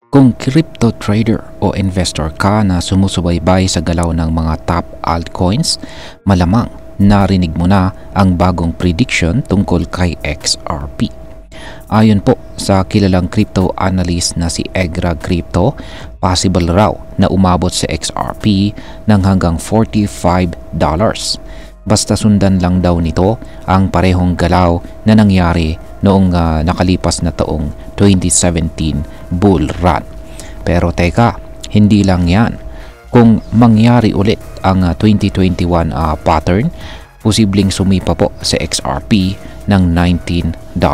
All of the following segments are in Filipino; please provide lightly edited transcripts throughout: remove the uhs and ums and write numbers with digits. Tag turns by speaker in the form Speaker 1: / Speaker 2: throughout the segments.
Speaker 1: Kung crypto trader o investor ka na sumusubaybay sa galaw ng mga top altcoins, malamang narinig mo na ang bagong prediction tungkol kay XRP. Ayon po sa kilalang crypto analyst na si Egrag Crypto, possible raw na umabot sa XRP ng hanggang $45. Basta sundan lang daw nito ang parehong galaw na nangyari noong nakalipas na taong 2017 bull run. Pero teka, hindi lang yan. Kung mangyari ulit ang 2021 pattern, posibleng sumipa po sa XRP ng $19.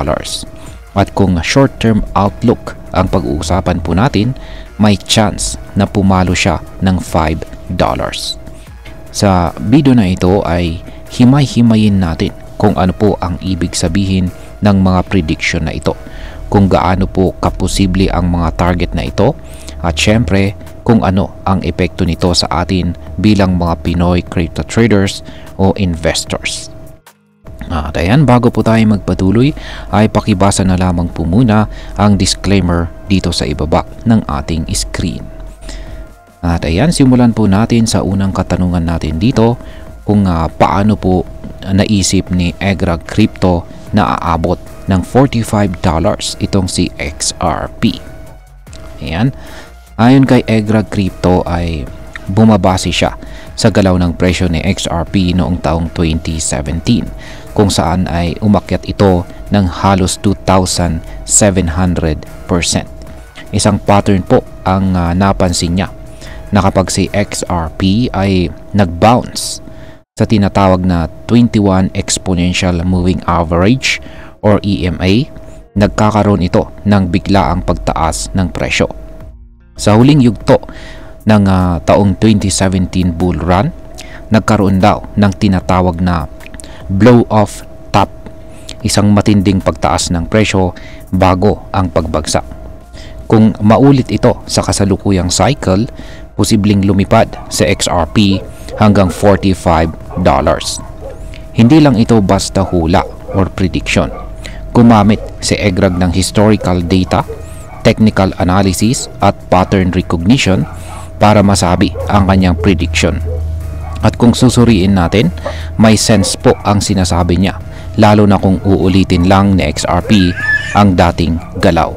Speaker 1: At kung short-term outlook ang pag-uusapan po natin, may chance na pumalo siya ng $5. Sa video na ito ay himay-himayin natin kung ano po ang ibig sabihin ng mga prediction na ito, kung gaano po kaposible ang mga target na ito, at syempre kung ano ang epekto nito sa atin bilang mga Pinoy crypto traders o investors. At ayan, bago po tayo magpatuloy ay pakibasa na lamang po muna ang disclaimer dito sa ibaba ng ating screen. At ayan, simulan po natin sa unang katanungan natin dito, kung paano po naisip ni Egrag Crypto na aabot ng $45 itong si XRP. Ayan, ayon kay Egrag Crypto ay bumabase siya sa galaw ng presyo ni XRP noong taong 2017, kung saan ay umakyat ito ng halos 2,700%. Isang pattern po ang napansin niya na kapag si XRP ay nag-bounce sa tinatawag na 21 Exponential Moving Average or EMA, nagkakaroon ito ng biglaang pagtaas ng presyo. Sa huling yugto ng taong 2017 bull run, nagkaroon daw ng tinatawag na blow off top, isang matinding pagtaas ng presyo bago ang pagbagsak. Kung maulit ito sa kasalukuyang cycle, posibleng lumipad sa XRP hanggang $45. Hindi lang ito basta hula or prediction. Gumamit si Egrag ng historical data, technical analysis at pattern recognition para masabi ang kanyang prediction. At kung susuriin natin, may sense po ang sinasabi niya, lalo na kung uulitin lang ni XRP ang dating galaw.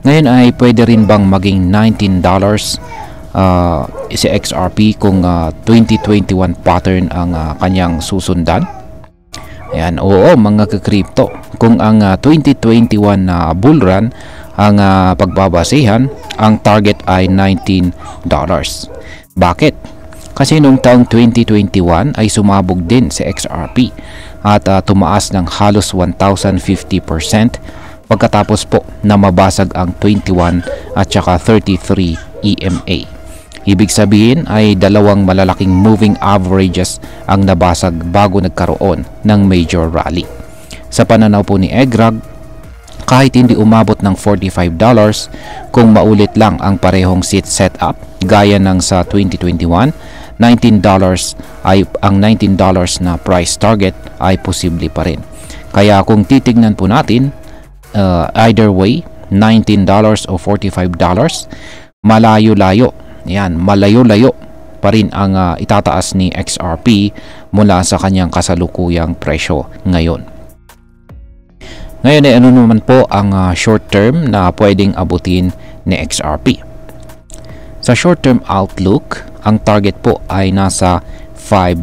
Speaker 1: Ngayon ay pwede rin bang maging $19 si XRP kung 2021 pattern ang kanyang susundan? Ayan, oo mga ka-crypto, kung ang 2021 na bull run ang pagbabasehan, ang target ay $19. Bakit? Kasi noong taong 2021 ay sumabog din si XRP at tumaas ng halos 1,050% pagkatapos po na mabasag ang 21 at saka 33 EMA. Ibig sabihin ay dalawang malalaking moving averages ang nabasag bago nagkaroon ng major rally. Sa pananaw po ni Egrag, kahit hindi umabot ng $45, kung maulit lang ang parehong setup gaya ng sa 2021, $19 ay ang $19 na price target ay posible pa rin. Kaya kung titignan po natin, either way, $19 o $45, malayo-layo. Yan, malayo-layo pa rin ang itataas ni XRP mula sa kanyang kasalukuyang presyo ngayon. Ngayon ay ano naman po ang short term na pwedeng abutin ni XRP? Sa short term outlook, ang target po ay nasa $5.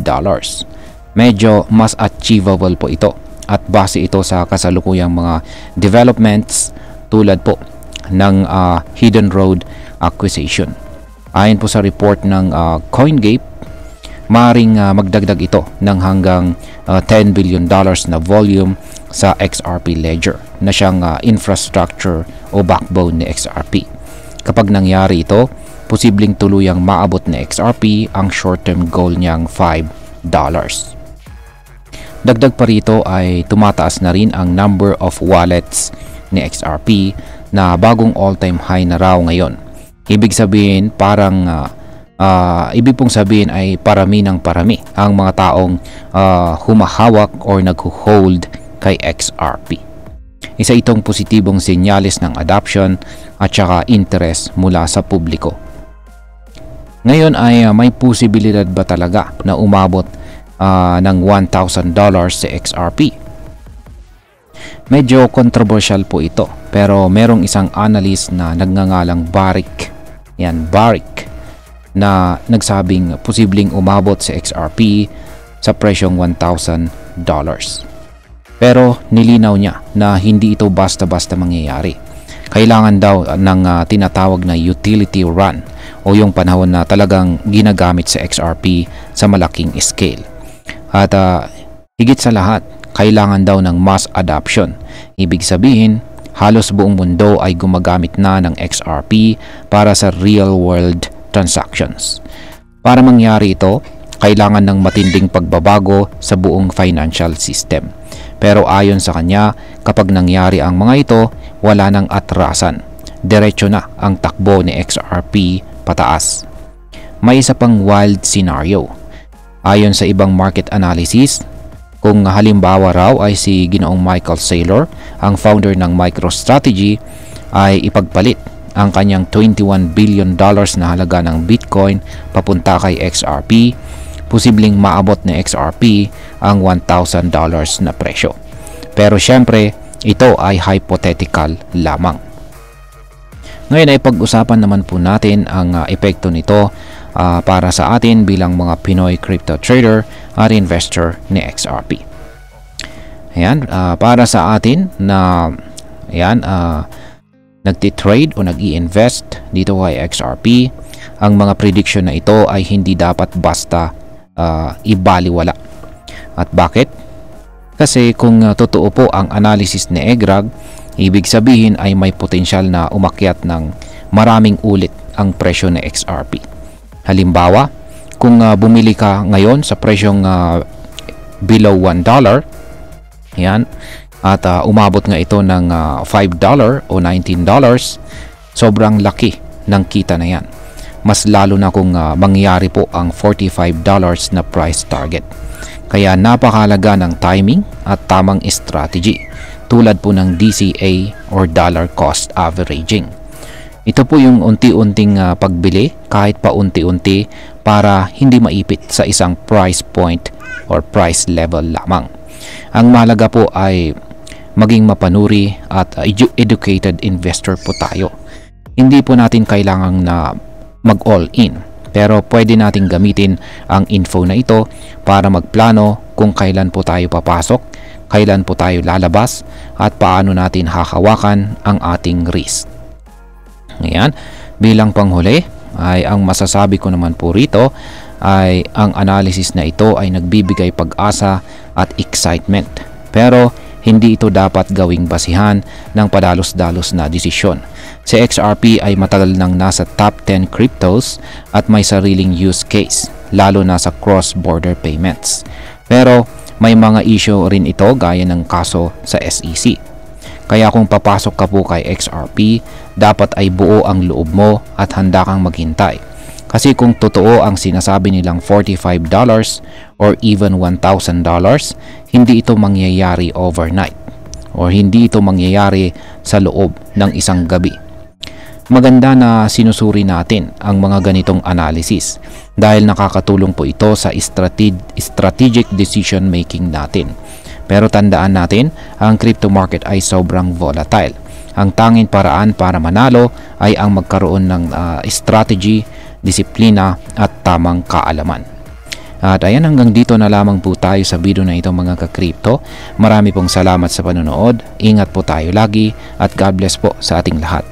Speaker 1: Medyo mas achievable po ito at base ito sa kasalukuyang mga developments tulad po ng Hidden Road acquisition. Ayon po sa report ng CoinGate, maaaring magdagdag ito ng hanggang $10 billion na volume sa XRP Ledger na siyang infrastructure o backbone ni XRP. Kapag nangyari ito, posibleng tuluyang maabot ni XRP ang short-term goal niyang $5. Dagdag pa rito ay tumataas na rin ang number of wallets ni XRP na bagong all-time high na raw ngayon. Ibig sabihin parang ibig pong sabihin ay parami ng parami ang mga taong humahawak or nag-hold kay XRP. isa itong positibong senyales ng adoption at saka interest mula sa publiko. Ngayon ay may posibilidad ba talaga na umabot ng $1,000 sa XRP? Medyo controversial po ito, pero merong isang analyst na nagngangalang Barrick, na nagsabing posibleng umabot sa XRP sa presyong $1,000. Pero nilinaw niya na hindi ito basta-basta mangyayari. Kailangan daw ng tinatawag na utility run o yung panahon na talagang ginagamit sa XRP sa malaking scale. At higit sa lahat, kailangan daw ng mass adoption. Ibig sabihin, halos buong mundo ay gumagamit na ng XRP para sa real world transactions. Para mangyari ito, kailangan ng matinding pagbabago sa buong financial system. Pero ayon sa kanya, kapag nangyari ang mga ito, wala nang atrasan. Diretso na ang takbo ni XRP pataas. May isa pang wild scenario. Ayon sa ibang market analysis, kung halimbawa raw ay si Ginoong Michael Saylor, ang founder ng MicroStrategy, ay ipagpalit ang kanyang $21 billion na halaga ng Bitcoin papunta kay XRP, posibleng maabot na XRP ang $1,000 na presyo. Pero syempre, ito ay hypothetical lamang. Ngayon ay pag-usapan naman po natin ang epekto nito para sa atin bilang mga Pinoy crypto trader at investor ni XRP. Ayan, para sa atin na nagtitrade o nag-i-invest dito kay XRP, ang mga prediction na ito ay hindi dapat basta ibaliwala. At bakit? Kasi kung totoo po ang analysis ni Egrag, ibig sabihin ay may potensyal na umakyat ng maraming ulit ang presyo ng XRP. Halimbawa, kung bumili ka ngayon sa presyong below $1, yan, at umabot nga ito ng $5 o $19, sobrang laki ng kita na yan. Mas lalo na kung mangyari po ang $45 na price target. Kaya napakahalaga ng timing at tamang strategy tulad po ng DCA or dollar cost averaging. Ito po yung unti-unting pagbili kahit pa unti-unti para hindi maipit sa isang price point or price level lamang. Ang mahalaga po ay maging mapanuri at educated investor po tayo. Hindi po natin kailangang na mag-all in, pero pwede nating gamitin ang info na ito para magplano kung kailan po tayo papasok, kailan po tayo lalabas, at paano natin hahawakan ang ating risk. Ngayon, bilang panghuli ay ang masasabi ko naman po rito ay ang analysis na ito ay nagbibigay pag-asa at excitement. Pero hindi ito dapat gawing basihan ng padalos-dalos na desisyon. Si XRP ay matagal nang nasa top 10 cryptos at may sariling use case, lalo na sa cross-border payments. Pero may mga issue rin ito gaya ng kaso sa SEC. Kaya kung papasok ka po kay XRP, dapat ay buo ang loob mo at handa kang maghintay. Kasi kung totoo ang sinasabi nilang $45 or even $1,000, hindi ito mangyayari overnight or hindi ito mangyayari sa loob ng isang gabi. Maganda na sinusuri natin ang mga ganitong analysis dahil nakakatulong po ito sa strategic decision making natin. Pero tandaan natin, ang crypto market ay sobrang volatile. Ang tanging paraan para manalo ay ang magkaroon ng strategy, disiplina at tamang kaalaman. At ayan, hanggang dito na lamang po tayo sa video na ito mga ka-crypto. Marami pong salamat sa panonood. Ingat po tayo lagi at God bless po sa ating lahat.